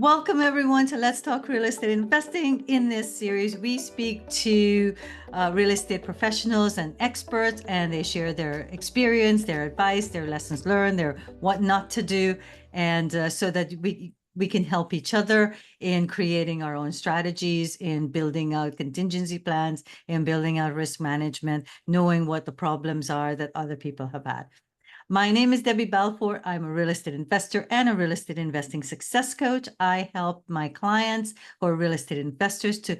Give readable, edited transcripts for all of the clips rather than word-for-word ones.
Welcome everyone to Let's Talk Real Estate Investing. In this series, we speak to real estate professionals and experts, and they share their experience, their advice, their lessons learned, their what not to do, and so that we can help each other in creating our own strategies, in building out contingency plans, in building out risk management, knowing what the problems are that other people have had. My name is Debbie Balfour. I'm a real estate investor and a real estate investing success coach. I help my clients who are real estate investors to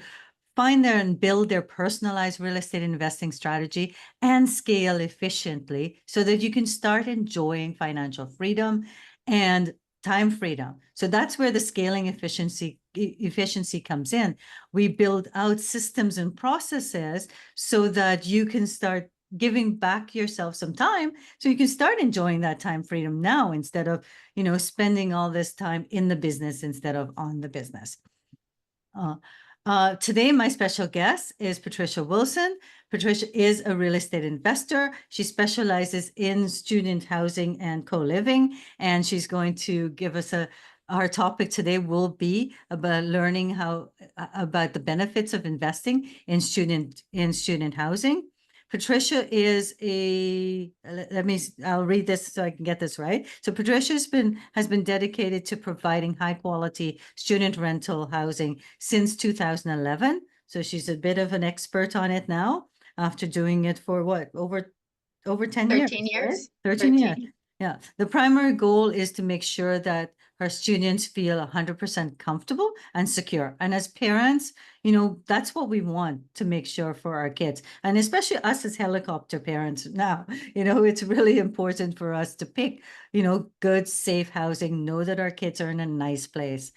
find their and build their personalized real estate investing strategy and scale efficiently so that you can start enjoying financial freedom and time freedom. So that's where the scaling efficiency comes in. We build out systems and processes so that you can start giving back yourself some time so you can start enjoying that time freedom now instead of, spending all this time in the business instead of on the business. Today, my special guest is Patricia Wilson. Patricia is a real estate investor. She specializes in student housing and co-living, and she's going to give us our topic today will be about learning about the benefits of investing in student housing. Patricia is I'll read this so I can get this right. So Patricia has been dedicated to providing high quality student rental housing since 2011. So she's a bit of an expert on it now after doing it for over 10 years. 13 years. Right? 13 years. Yeah. The primary goal is to make sure that our students feel 100% comfortable and secure. And as parents, that's what we want to make sure for our kids. And especially us as helicopter parents now, it's really important for us to pick, good, safe housing, know that our kids are in a nice place.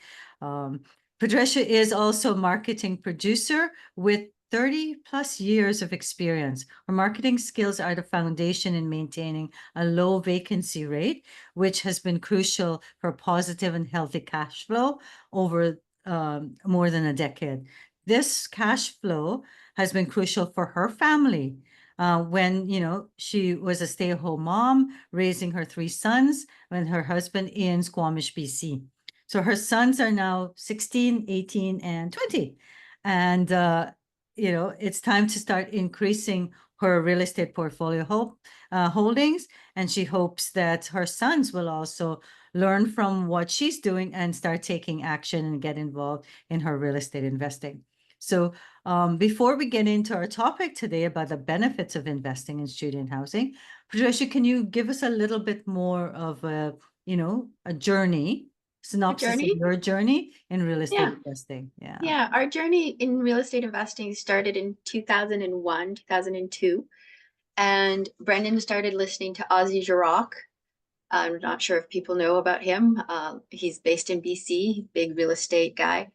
Patricia is also a marketing producer with 30 plus years of experience. Her marketing skills are the foundation in maintaining a low vacancy rate, which has been crucial for positive and healthy cash flow over more than a decade. This cash flow has been crucial for her family when, she was a stay-at-home mom, raising her 3 sons and her husband in Squamish, BC. So her sons are now 16, 18, and 20. And it's time to start increasing her real estate portfolio holdings. And she hopes that her sons will also learn from what she's doing and start taking action and get involved in her real estate investing. So before we get into our topic today about the benefits of investing in student housing, Patricia, can you give us a little bit more of a journey? Synopsis of your journey in real estate investing. Yeah, our journey in real estate investing started in 2001, 2002. And Brendan started listening to Ozzy Giroux. I'm not sure if people know about him. He's based in BC, big real estate guy.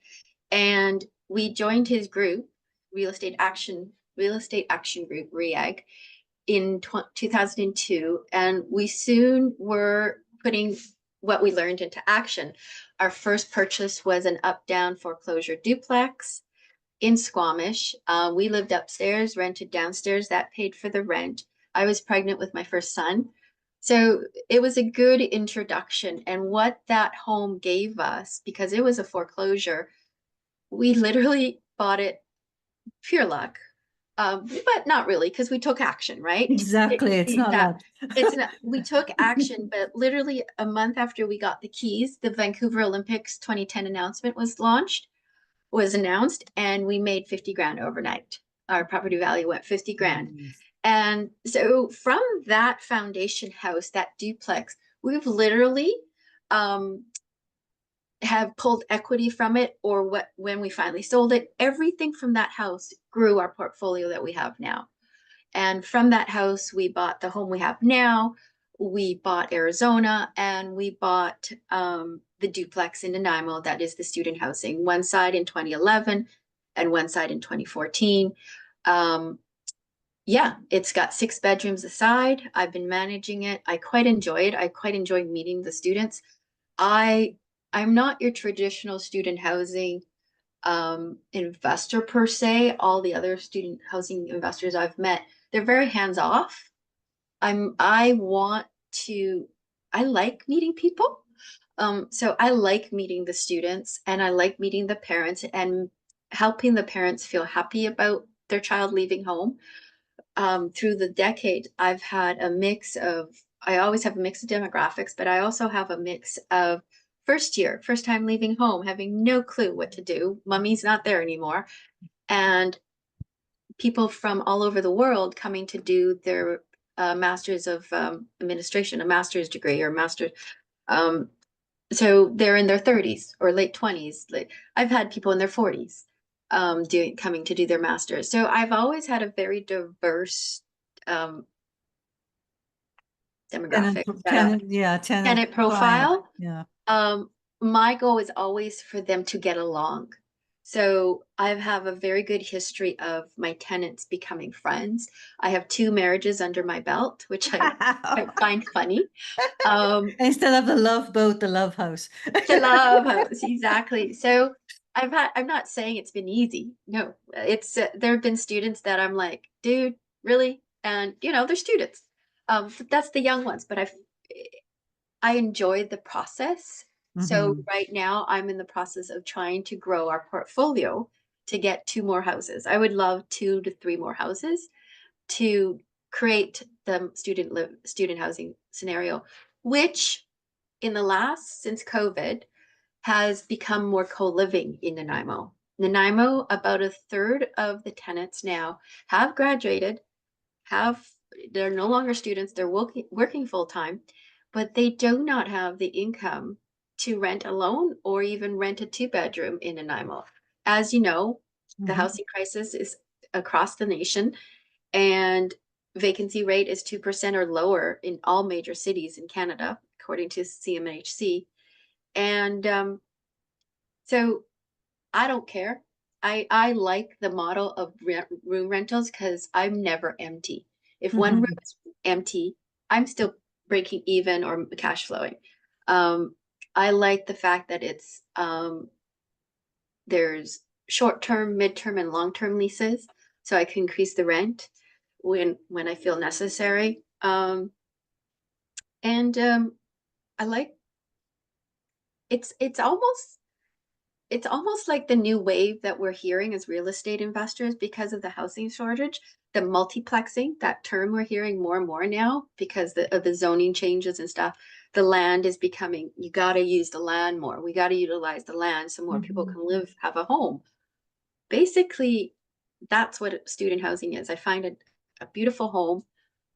And we joined his group, Real Estate Action Group, REAG, in 2002. And we soon were putting what we learned into action. Our first purchase was an up-down foreclosure duplex in Squamish. We lived upstairs, rented downstairs. That paid for the rent. I was pregnant with my first son. So it was a good introduction. And what that home gave us, because it was a foreclosure, we literally bought it pure luck. But not really, because we took action, right? Exactly. It's not luck. It's not. We took action, but literally a month after we got the keys, the Vancouver Olympics 2010 announcement was announced, and we made 50 grand overnight. Our property value went 50 grand. Nice. And so from that foundation house, that duplex, we've literally have pulled equity from it, or when we finally sold it, everything from that house grew our portfolio that we have now. And from that house, we bought the home we have now. We bought Arizona, and we bought the duplex in Nanaimo. That is the student housing, one side in 2011 and one side in 2014. It's got 6 bedrooms aside. I've been managing it. I quite enjoy it. I quite enjoy meeting the students. I'm not your traditional student housing investor per se. All the other student housing investors I've met, they're very hands-off. I like meeting people. So I like meeting the students and I like meeting the parents and helping the parents feel happy about their child leaving home. Through the decade, I've had a mix of, I always have a mix of demographics, but I also have a mix of first time leaving home, having no clue what to do. Mummy's not there anymore. And people from all over the world coming to do their master's of administration, a master's degree or master. Um, so they're in their 30s or late 20s. Like I've had people in their 40s coming to do their masters. So I've always had a very diverse um, demographic Tenant tenant client. profile. Yeah. My goal is always for them to get along. So I have a very good history of my tenants becoming friends. I have 2 marriages under my belt, which I find funny. Instead of the love boat, the love house. The love house, exactly. So I'm not saying it's been easy. No, it's there have been students that I'm like, dude, really? And they're students. That's the young ones, but I enjoyed the process. So Mhm. right now I'm in the process of trying to grow our portfolio to get 2 more houses. I would love 2 to 3 more houses to create the student housing scenario, which in the last since COVID has become more co-living in Nanaimo. Nanaimo, about a third of the tenants now have graduated, have they're no longer students, they're working full time, but they do not have the income to rent alone or even rent a 2-bedroom in Nanaimo. As you know, the Mhm. housing crisis is across the nation and vacancy rate is 2% or lower in all major cities in Canada, according to CMHC. And so I don't care. I like the model of room rentals because I'm never empty. If one room Mhm. is empty, I'm still breaking even or cash flowing. Um, I like the fact that there's short-term, mid-term, and long-term leases, so I can increase the rent when I feel necessary. And I like it's almost like the new wave that we're hearing as real estate investors because of the housing shortage, the multiplexing, that term we're hearing more and more now because of the zoning changes and stuff. The land is becoming, you got to use the land more. We got to utilize the land so more people Mhm. can live, have a home. Basically, that's what student housing is. I find a beautiful home.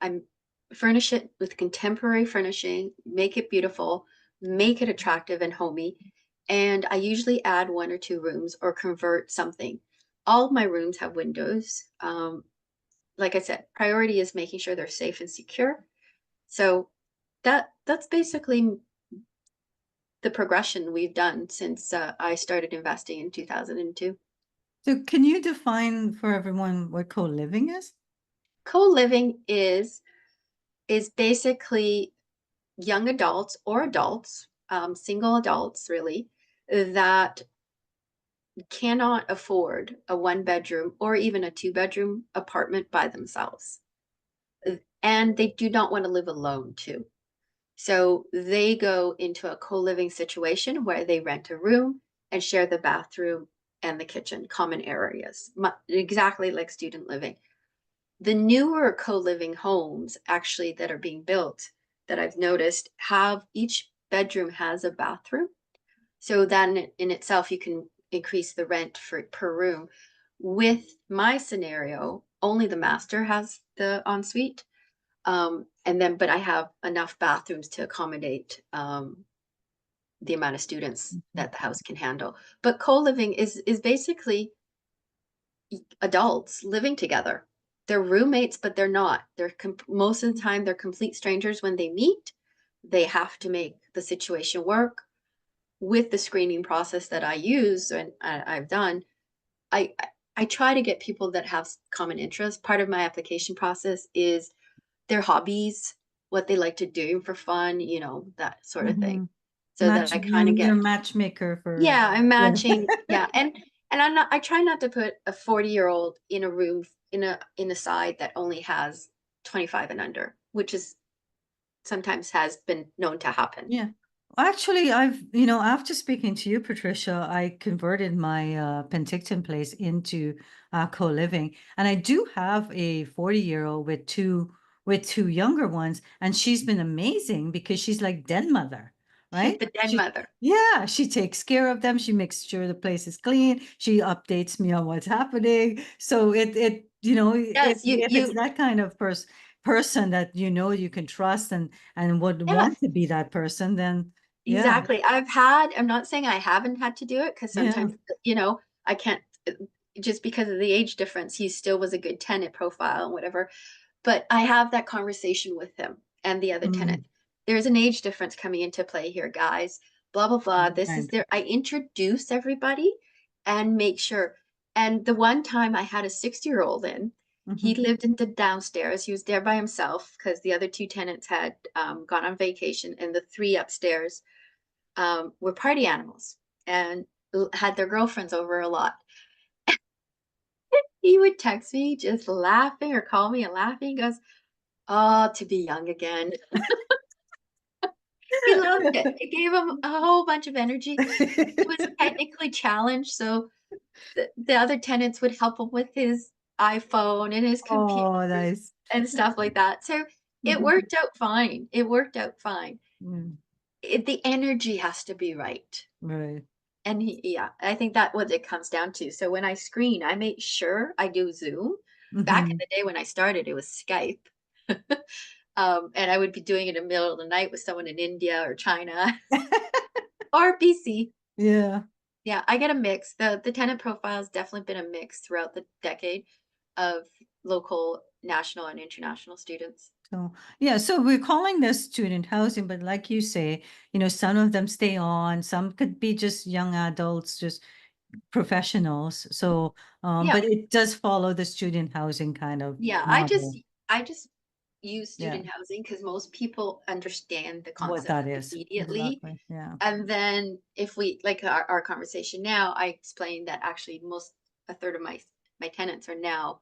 I'm furnish it with contemporary furnishing, make it beautiful, make it attractive and homey. And I usually add 1 or 2 rooms or convert something. All of my rooms have windows. Like I said, priority is making sure they're safe and secure. So that's basically the progression we've done since I started investing in 2002. So can you define for everyone what co-living is? Co-living is basically young adults or adults, single adults really, that cannot afford a 1-bedroom or even a 2-bedroom apartment by themselves. And they do not want to live alone too. So they go into a co-living situation where they rent a room and share the bathroom and the kitchen, common areas, exactly like student living. The newer co-living homes actually that are being built that I've noticed have each bedroom has a bathroom. So then in itself, you can increase the rent per room. With my scenario, only the master has the ensuite. But I have enough bathrooms to accommodate the amount of students Mhm. that the house can handle. But co-living is basically adults living together. They're roommates, but they're not. Most of the time they're complete strangers when they meet. They have to make the situation work with the screening process that I use and I've done. I I try to get people that have common interests. Part of my application process is their hobbies, what they like to do for fun, that sort of thing. Mhm. So that I kind of You're a get, matchmaker for yeah, I'm yeah. matching. Yeah. And I try not to put a 40-year-old in a room in a side that only has 25 and under, which is sometimes has been known to happen. Yeah. Actually, after speaking to you, Patricia, I converted my Penticton place into co-living, and I do have a 40-year-old with two younger ones, and she's been amazing because she's like den mother, She's right? the den She, mother. yeah, she takes care of them. She makes sure the place is clean. She updates me on what's happening. So Yes, if it's that kind of person that you can trust and would yeah, want to be that person, then yeah, exactly. I'm not saying I haven't had to do it because yeah. sometimes, I can't, just because of the age difference, he still was a good tenant profile and whatever. But I have that conversation with him and the other tenant. Mm, There's an age difference coming into play here, guys. Blah, blah, blah. This is right. there. I introduce everybody and make sure. And the one time I had a 60-year-old in, he Mhm. lived in the downstairs. He was there by himself because the other two tenants had gone on vacation, and the three upstairs were party animals and had their girlfriends over a lot. He would text me just laughing or call me and laughing. He goes, "Oh, to be young again." He loved it. It gave him a whole bunch of energy. He was technically challenged, so the other tenants would help him with his iPhone and his computer Oh, nice. and stuff like that. So it Mhm. worked out fine. It worked out fine. Mm, The energy has to be right. right. And yeah, I think that what it comes down to. So when I screen, I make sure I do Zoom. Back in Mhm. the day when I started, it was Skype. And I would be doing it in the middle of the night with someone in India or China or BC. Yeah. Yeah, I get a mix. The tenant profile has definitely been a mix throughout the decade of local, national, and international students. So, yeah, so we're calling this student housing, but like you say, some of them stay on, some could be just young adults, just professionals. So, Yeah, but it does follow the student housing kind of yeah. model. I just use Yeah. student housing because most people understand the What concept that is. immediately. Exactly. Yeah. And then if we like our conversation now, I explained that actually a third of my tenants are now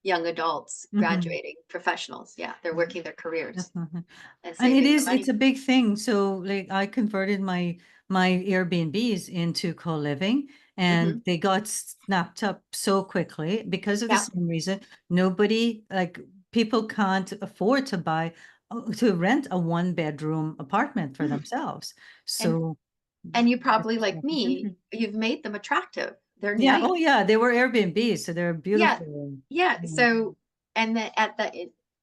young adults Mhm. graduating professionals. Yeah, they're Yeah. working their careers Definitely. and And saving the it's money. a big thing. So like I converted my Airbnbs into co-living Hmm. and they got snapped up so quickly because of the Yeah. same reason. Nobody like people can't afford to rent a one-bedroom apartment for Mhm. themselves. And So and you it's probably an like me, opportunity. you've made them attractive. They're Yeah, nice. oh yeah, they were Airbnbs, so they're Yeah. beautiful. Yeah. Mm, So and then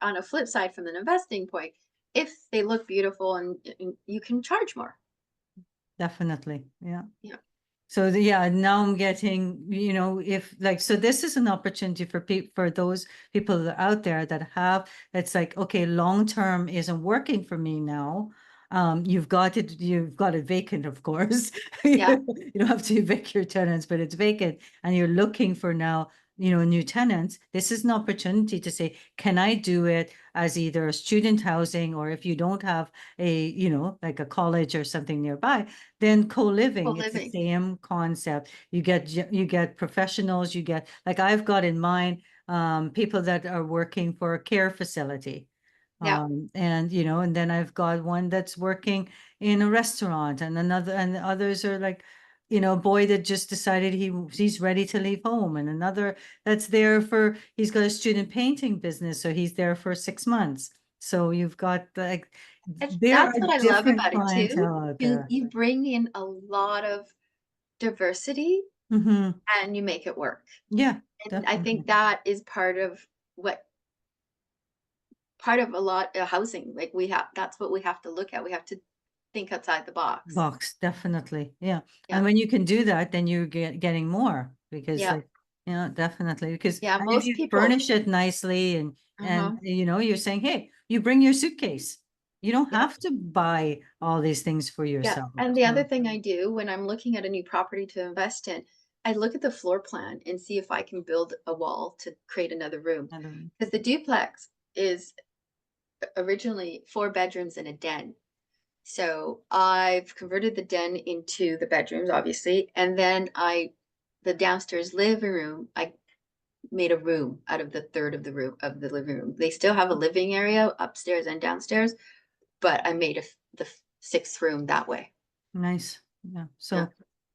on a flip side from an investing point, if they look beautiful and you can charge more. definitely. Yeah. Yeah. So yeah, now I'm getting, if like, so this is an opportunity for those people that are out there that have, it's like, okay, long term isn't working for me now. You've got it vacant, of course. Yeah. You don't have to evict your tenants, but it's vacant and you're looking for now, new tenants. This is an opportunity to say, can I do it as either a student housing or if you don't have like a college or something nearby, then co-living, it's the Co-living. same concept. You get professionals, you get like I've got in mind people that are working for a care facility. Yeah. And then I've got one that's working in a restaurant and others are like, a boy that just decided he's ready to leave home and another that's there he's got a student painting business, so he's there for 6 months. So you've got like there are That's what I love different about it too. clientele out You there. you bring in a lot of diversity Hmm. and you make it work. Yeah, And I think definitely. that is what part of a lot of housing. Like that's what we have to look at. We have to think outside the box. Box, definitely. Yeah. Yeah. And when you can do that, then you're getting more because Yeah. like, definitely. Yeah. And if Most you people. furnish it nicely and Uh-huh. you're saying, hey, you bring your suitcase. You don't Yeah. have to buy all these things for Yeah. yourself. And the other So, thing I do when I'm looking at a new property to invest in, I look at the floor plan and see if I can build a wall to create another room. I don't Because the duplex is originally 4 bedrooms and a den. So I've converted the den into the bedrooms, obviously, and then the downstairs living room, I made a room out of the third of the room of the living room. They still have a living area upstairs and downstairs, but I made the sixth room that way. Nice. Yeah. Yeah. So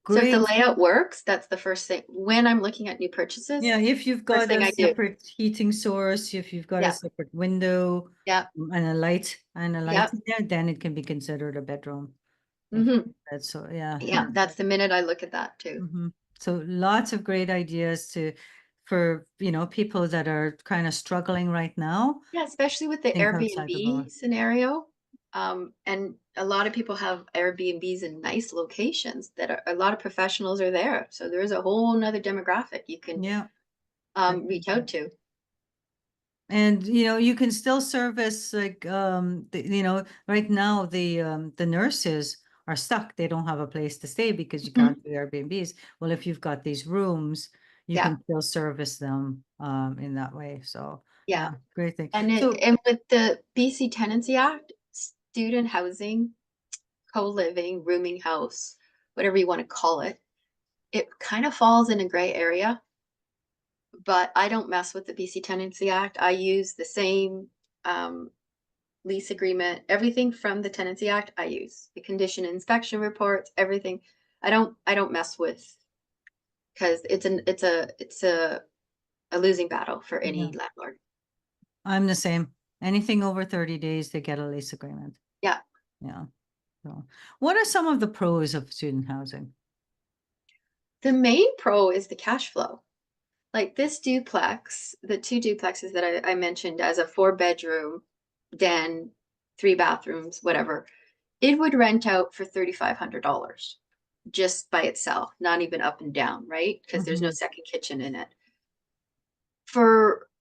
So if the great. layout works, that's the first thing. When I'm looking at new purchases, Yeah, if you've first got thing a I do. separate heating source, if you've got a Yeah, separate window yeah, and a light yeah. in there, then it can be considered a bedroom. If Hmm. that's so, yeah. Yeah, that's the minute I look at that too. Mhm. So lots of great ideas for, people that are kind of struggling right now. Yeah, especially with the Think outside the Airbnb box. scenario. And a lot of people have Airbnbs in nice locations that are, a lot of professionals are there. So there is a whole nother demographic you can Yeah. reach out to. And you can still service like right now the nurses are stuck. They don't have a place to stay because you Mhm. can't do Airbnbs. Well, if you've got these rooms, you Yeah, can still service them in that way. So yeah. yeah, great thing. And So and with the BC Tenancy Act, student housing, co-living, rooming house, whatever you want to call it kind of falls in a gray area. But I don't mess with the BC Tenancy Act. I use the same um, lease agreement, everything from the Tenancy Act. I use the condition inspection reports, everything. I don't mess with because it's a losing battle for yeah, any landlord. I'm the same. Anything over 30 days, they get a lease agreement. Yeah. Yeah. So what are some of the pros of student housing? The main pro is the cash flow. Like this duplex, the two duplexes that I mentioned as a 4 bedroom, den, 3 bathrooms, whatever, it would rent out for $3,500 just by itself, not even up and down, right? Because there's no Mhm. second kitchen in it.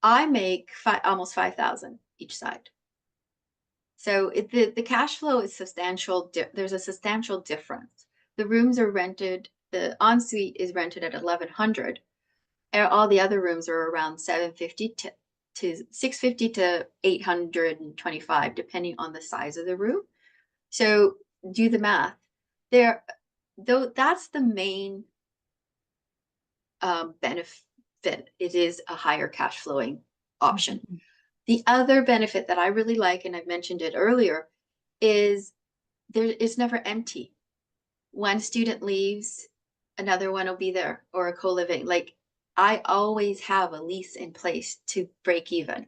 I make almost 5,000 each side. So the cash flow is substantial. There's a substantial difference. The rooms are rented. The ensuite is rented at 1,100. And all the other rooms are around 750 to 650 to 825, depending on the size of the room. So do the math. There, though, that's the main benefit. It is a higher cash flowing option. Mhm. The other benefit that I really like, and I've mentioned it earlier, is it's never empty. One student leaves, another one will be there, or a co-living. Like I always have a lease in place to break even.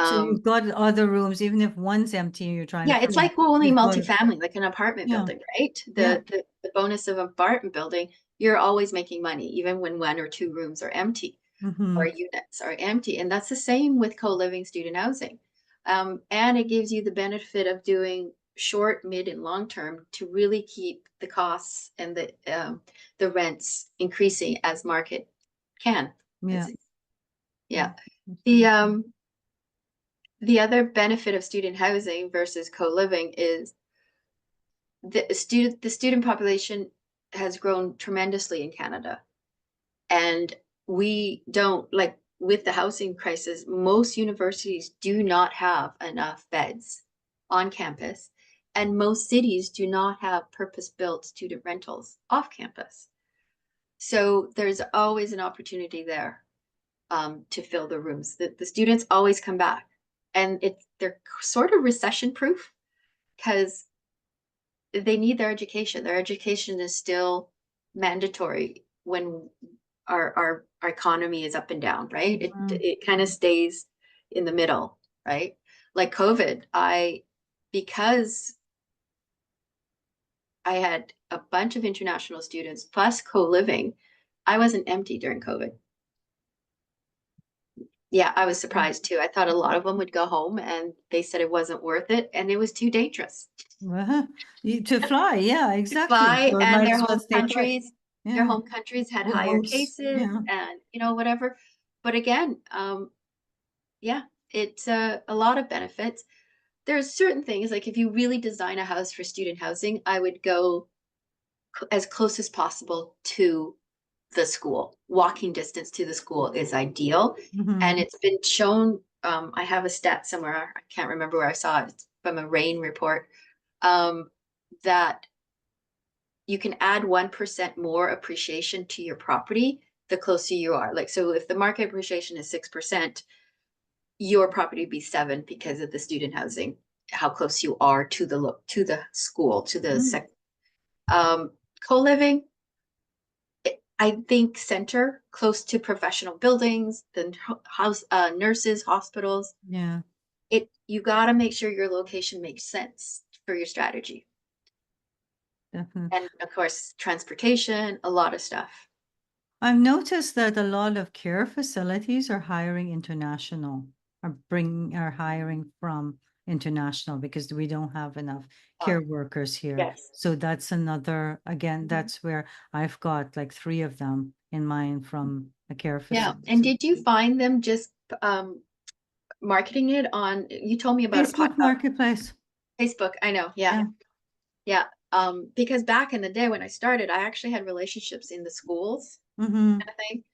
So Um, you've got other rooms, even if one's empty, you're trying to yeah, it's fill, like only you've got, multifamily, like an apartment yeah, building, right? yeah. The bonus of apartment building, you're always making money, even when one or two rooms are empty or Mm-hmm. units are empty. And that's the same with co-living student housing. And it gives you the benefit of doing short, mid, and long term to really keep the costs and the rents increasing as market can. Yeah. Yeah. That's The great. um the other benefit of student housing versus co-living is the student population has grown tremendously in Canada. And we don't like with the housing crisis, most universities do not have enough beds on campus, and most cities do not have purpose-built student rentals off campus. So there's always an opportunity there to fill the rooms. The students always come back, and they're sort of recession proof because they need their education. Their education is still mandatory when our economy is up and down, right? It Mm. it kind of stays in the middle, right? Like COVID, because I had a bunch of international students plus co-living, I wasn't empty during COVID. Yeah, I was surprised too. I thought a lot of them would go home and they said it wasn't worth it and it was too dangerous Uh-huh. To fly, yeah, to exactly. fly, So it and might as well stay put. their Yeah. home countries had Or higher hosts. cases Yeah. and whatever. But again, yeah, it's a lot of benefits. There's certain things like if you really design a house for student housing, I would go as close as possible to the school. Walking distance to the school is ideal. And Mm-hmm. it's been shown, I have a stat somewhere, I can't remember where I saw it, it's from a RAIN report, um, that you can add 1% more appreciation to your property the closer you are. Like, so if the market appreciation is 6%, your property would be 7 because of the student housing how close you are to the school, to the Mm, co-living. I think center, close to professional buildings, the house, nurses, hospitals. yeah, You got to make sure your location makes sense for your strategy. definitely. And of course, transportation, a lot of stuff. I've noticed that a lot of care facilities are hiring are hiring from international because we don't have enough Oh, care workers here. yes. So that's another, again, Mhm. that's where I've got like three of them in mind from a care Yeah. And facility. did you find them just marketing it on, you told me about a Facebook Marketplace. Facebook. I know. Yeah. Yeah. Yeah. Because back in the day when I started, I actually had relationships in the schools Mm-hmm. kind of thing.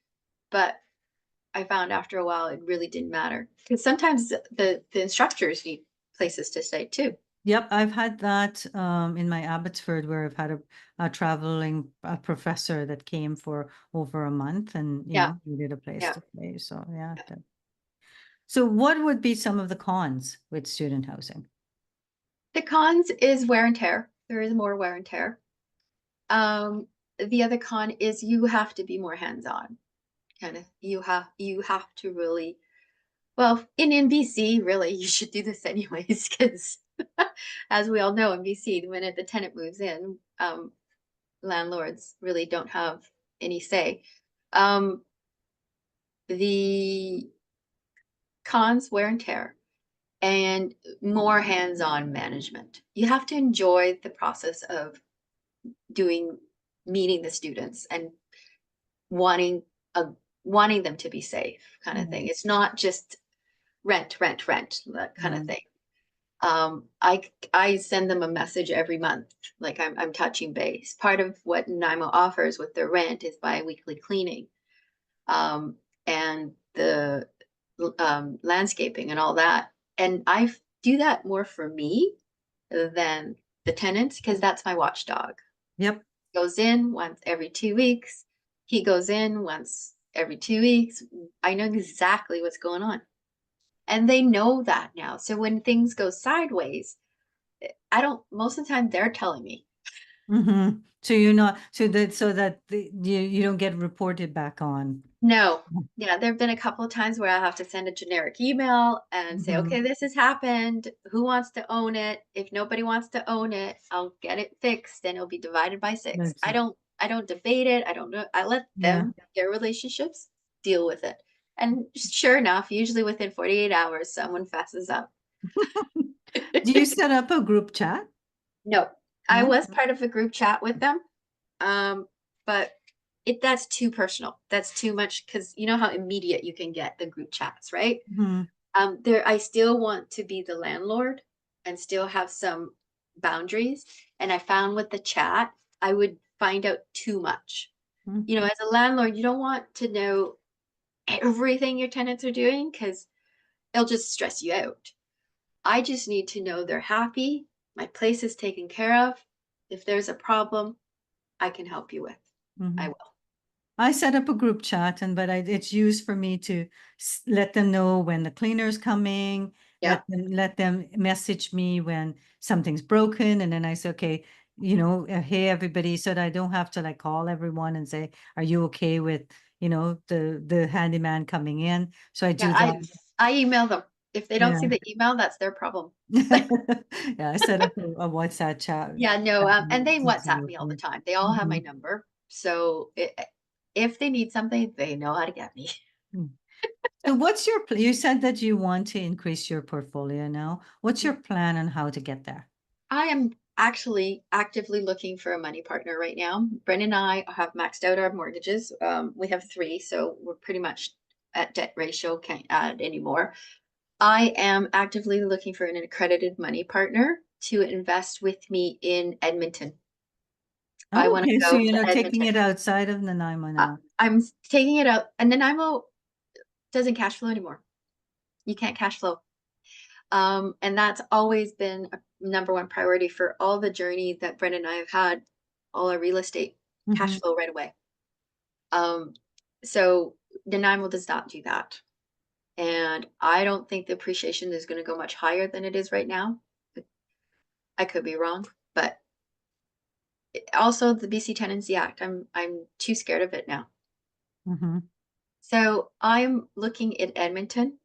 But I found after a while it really didn't matter. Because sometimes the instructors need places to stay too. Yep, I've had that in my Abbotsford where I've had a traveling professor that came for over a month and Yeah. needed a place Yeah. to stay. So yeah. So what would be some of the cons with student housing? The cons is wear and tear. There is more wear and tear. Um, the other con is you have to be more hands-on. Kind of you have to really, well, in BC, really, you should do this anyways, because as we all know in BC, the minute the tenant moves in, landlords really don't have any say. Um, the cons, wear and tear, and more hands-on management. You have to enjoy the process of doing meeting the students and wanting a wanting them to be safe kind of Yeah, thing. It's not just rent, rent, rent, that kind of right. thing. I send them a message every month, like I'm touching base. Part of what Nanaimo offers with their rent is bi-weekly cleaning, um, and the landscaping and all that. And I do that more for me than the tenants because that's my watchdog. Yep. Goes in once every 2 weeks. He goes in once every 2 weeks. I know exactly what's going on. And they know that now. So when things go sideways, I don't, most of the time they're telling me. Mm-hmm. So you're not you don't get reported back on. No. Yeah, there have been a couple of times where I have to send a generic email and say, Mm-hmm. okay, this has happened. Who wants to own it? If nobody wants to own it, I'll get it fixed and it'll be divided by six. That's it. I don't debate it. I don't know. I let Yeah. them, their relationships, deal with it. And sure enough, usually within 48 hours, someone fesses up. Do you set up a group chat? No, I No? was part of a group chat with them. But that's too personal. That's too much because you know how immediate you can get the group chats, right? Mm-hmm. There I still want to be the landlord and still have some boundaries. And I found with the chat, I would find out too much. You know, as a landlord, you don't want to know everything your tenants are doing because it'll just stress you out. I just need to know they're happy, my place is taken care of. If there's a problem, I can help you with. I Mm-hmm. will. I set up a group chat it's used for me to let them know when the cleaner's coming, Yeah. let them message me when something's broken. And then I say, okay, hey, everybody, so that I don't have to like call everyone and say, are you okay with, the handyman coming in? So I Yeah, do that. I email them. If they don't Yeah. see the email, that's their problem. Yeah, I set up a WhatsApp chat. Yeah, no, and they Seems to WhatsApp work me for all the me. time. They all have my Mhm. number. So if they need something, they know how to get me. Mm. So what's you said that you want to increase your portfolio now. What's your plan on how to get there? I am actually actively looking for a money partner right now. Brendan and I have maxed out our mortgages. We have three, so we're pretty much at debt ratio, can't add anymore. I am actively looking for an accredited money partner to invest with me in Edmonton. I Oh, want okay, to so go you're to not taking Edmonton. it outside of Nanaimo now. I'm taking it out, and Nanaimo doesn't cash flow anymore. You can't cash flow. And that's always been a number one priority for all the journey that Brendan and I have had, all our real estate cash Mhm. flow right away. Um, so Nanaimo does not do that. And I don't think the appreciation is going to go much higher than it is right now. I could be wrong, but also the BC Tenancy Act. I'm too scared of it now. Mhm. So I'm looking at Edmonton.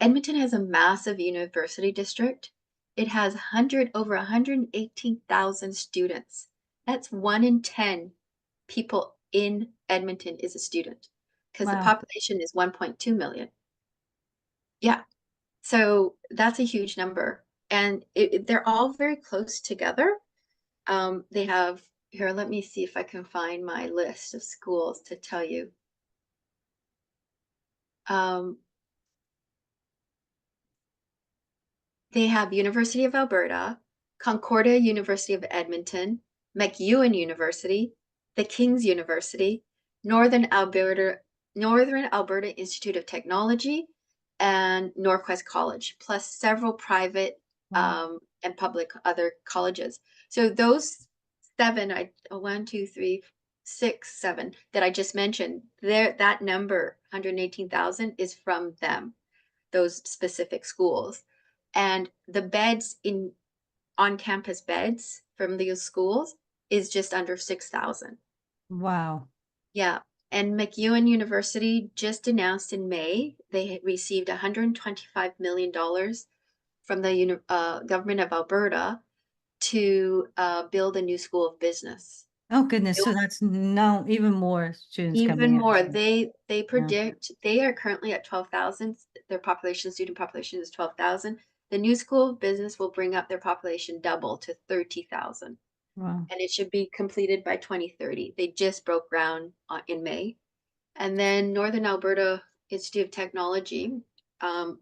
Edmonton has a massive university district. It has over 118,000 students. That's 1 in 10 people in Edmonton is a student because the Wow. population is 1.2 million. Yeah. So that's a huge number. And they're all very close together. They have, here, let me see if I can find my list of schools to tell you. Um, They have University of Alberta, Concordia University of Edmonton, MacEwan University, the King's University, Northern Alberta Institute of Technology, and Norquest College, plus several private Wow. and public other colleges. So those seven, one, two, three, six, seven that I just mentioned, that number, 118,000, is from them, those specific schools. And the beds in on-campus beds from these schools is just under 6,000. Wow. Yeah. And MacEwan University just announced in May they received $125 million from the government of Alberta to build a new school of business. Oh, goodness. So that's now even more students Even coming more, in. they Yeah. predict they are currently at 12,000. Their student population is 12,000. The new school of business will bring up their population double to 30,000, Wow. and it should be completed by 2030. They just broke ground in May. And then Northern Alberta Institute of Technology,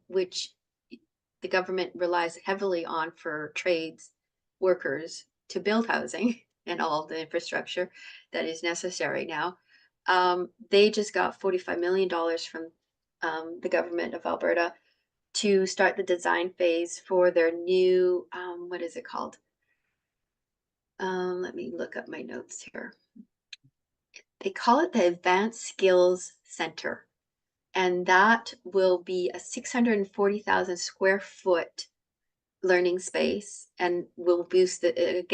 which the government relies heavily on for trades workers to build housing and all the infrastructure that is necessary now. They just got $45 million from the government of Alberta to start the design phase for their new, what is it called? Let me look up my notes here. They call it the Advanced Skills Center. And that will be a 640,000 square foot learning space and will boost the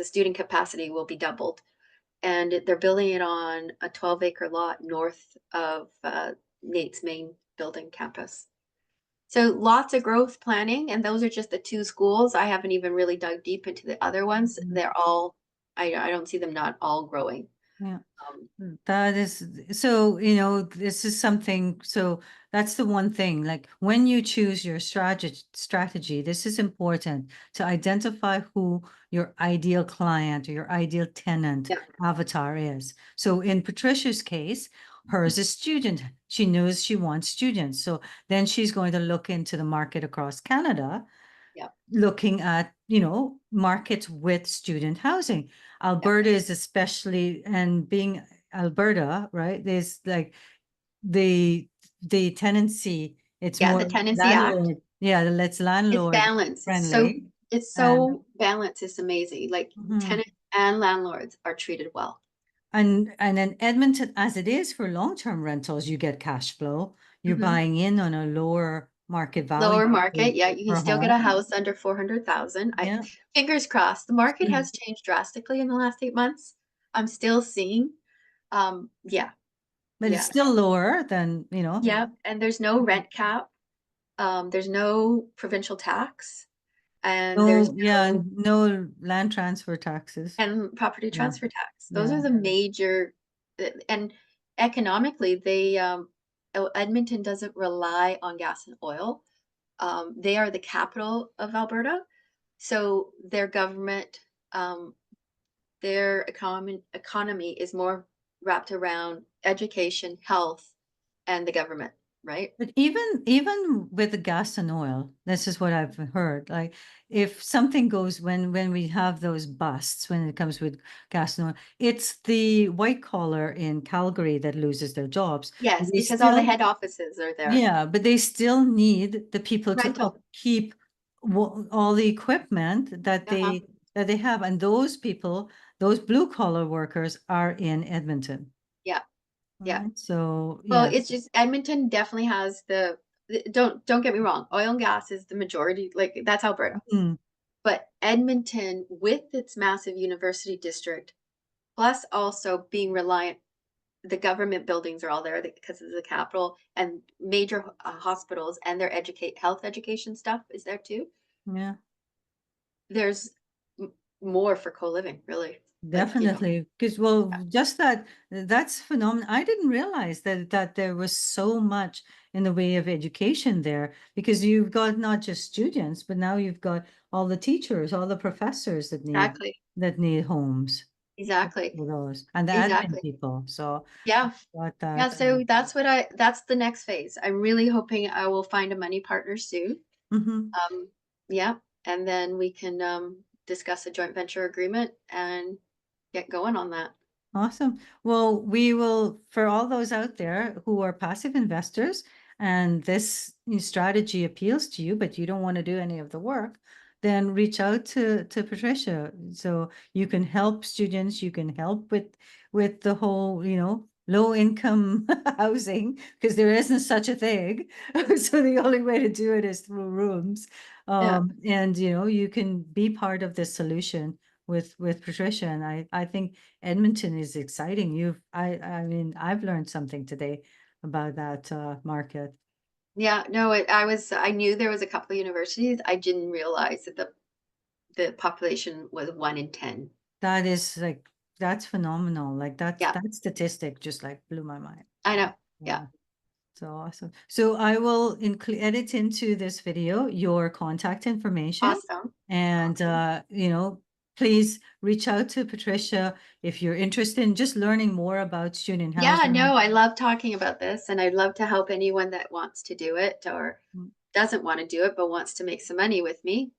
student capacity will be doubled. And they're building it on a 12-acre lot north of Nate's main building campus. So lots of growth planning, and those are just the two schools. I haven't even really dug deep into the other ones. Mhm. They're all, I don't see them not all growing. Yeah. Um, That is, so, this is something, so that's the one thing, like when you choose your strategy, this is important to identify who your ideal client or your ideal tenant yeah, avatar is. So in Patricia's case, hers is student. She knows she wants students. So then she's going to look into the market across Canada, yeah, looking at, markets with student housing. yeah. Alberta is especially, and being Alberta, right? There's like the tenancy, it's Yeah, the more Tenancy Act. landlord, yeah, it's It's landlord balanced. friendly. It's And so balanced. It's amazing. Like mhm. tenants and landlords are treated well. And then Edmonton, as it is for long-term rentals, you get cash flow. You're Mhm. buying in on a lower market value Lower market, yeah, you can per still get a home. house under 400,000. Yeah. Fingers crossed. The market Mm. has changed drastically in the last 8 months. I'm still seeing, yeah, But it's yeah, still lower than, yeah. And there's no rent cap. There's no provincial tax, and there's no, yeah, no no land transfer taxes. and property Yeah, transfer tax. Those yeah. are the major, and economically, Edmonton doesn't rely on gas and oil. They are the capital of Alberta, so their government, um, their economy is more wrapped around education, health, and the government, right? But even with the gas and oil, this is what I've heard. Like if something goes when we have those busts when it comes with gas and oil, it's the white collar in Calgary that loses their jobs. Yes, They because all the still, head offices are there. yeah, but they still need the people to Rental. upkeep all the equipment Uh-huh. that they have, and those people, those blue collar workers, are in Edmonton. Yeah, yeah. Right. So Well, yeah. it's just Edmonton definitely has don't get me wrong, oil and gas is the majority, like that's Alberta. Mm. But Edmonton, with its massive university district, plus also being reliant, the government buildings are all there because of the capital, and major hospitals and their educate health education stuff is there too. Yeah. There's more for co-living, really. Like, Definitely, because well, just that's phenomenal. I didn't realize that there was so much in the way of education there, because you've got not just students, but now you've got all the teachers, all the professors exactly, that need homes exactly, for those, and the admin exactly. people. So Yeah. got Yeah, that. so that's the next phase. I'm really hoping I will find a money partner soon. Mhm. Um, yeah, and then we can discuss a joint venture agreement and get going on that. Awesome. Well, we will, for all those out there who are passive investors and this strategy appeals to you, but you don't want to do any of the work, then reach out to Patricia. So you can help students, you can help with the whole, low income housing, because there isn't such a thing. So the only way to do it is through rooms. Yeah. And you can be part of the solution with Patricia. And I think Edmonton is exciting. I mean, I've learned something today about that market. Yeah, no, I knew there was a couple of universities. I didn't realize that the population was 1 in 10. That is like that's phenomenal. Like Yeah, that statistic just like blew my mind. I know. Yeah. Yeah. So awesome. So I will include edit into this video your contact information, Awesome. and Awesome. please reach out to Patricia if you're interested in just learning more about student Yeah, housing. no, I love talking about this, and I'd love to help anyone that wants to do it or doesn't want to do it but wants to make some money with me.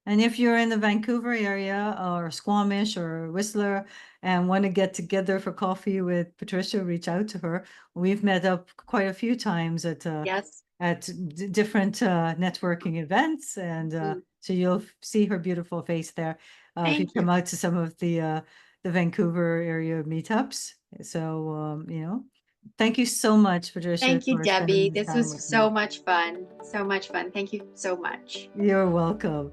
And if you're in the Vancouver area or Squamish or Whistler and want to get together for coffee with Patricia, reach out to her. We've met up quite a few times Yes. at different networking events, and Mm. so you'll see her beautiful face there if you Thank you. come out to some of the Vancouver area meetups. So thank you so much, Patricia, Thank you, for spending Debbie. this This time was with me. so much fun. So much fun. Thank you so much. You're welcome.